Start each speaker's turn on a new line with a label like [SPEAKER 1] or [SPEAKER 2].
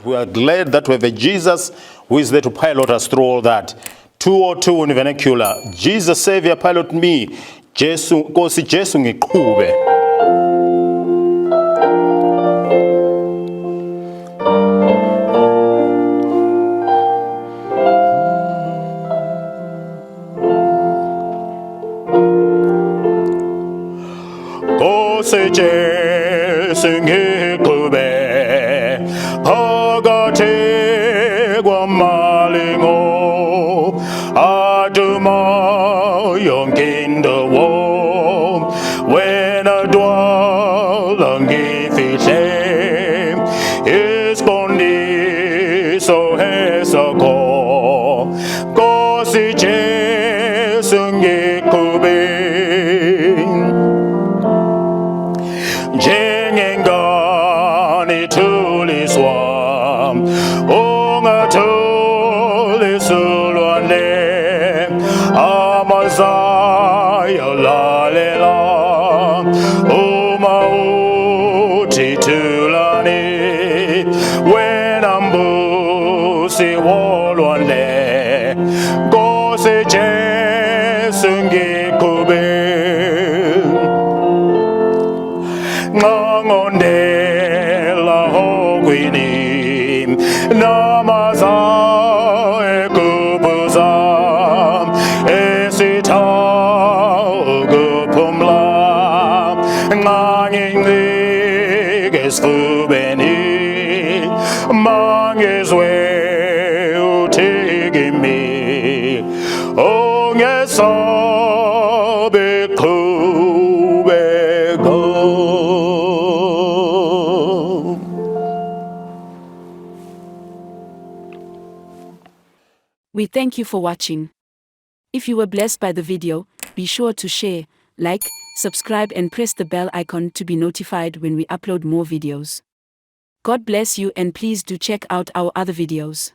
[SPEAKER 1] We are glad that we have a Jesus who is there to pilot us through all that. 202 in vernacular. Jesus Savior, pilot me. Jesu, Nkosi Jesu ngiqhube. Nkosi Jesu ngiqhube. Phakathi kwamalingo aduma yonke indawo wena dwala ngifihle isiqondiso esakho Nkosi Jesu ngiqhube njengengane ithuliswa ungathulisulwane amazaya lalela uma uthi thulani wena mbusi wolwane Nkosi Jesu ngiqhube ngqongondela hokwini namaza ekubuza esitha ukuphumla ngangincike esifubeni mangizwe uthikimi ongesabe qhubeka.
[SPEAKER 2] We thank you for watching. If you were blessed by the video, be sure to share, like, subscribe and press the bell icon to be notified when we upload more videos. God bless you and please do check out our other videos.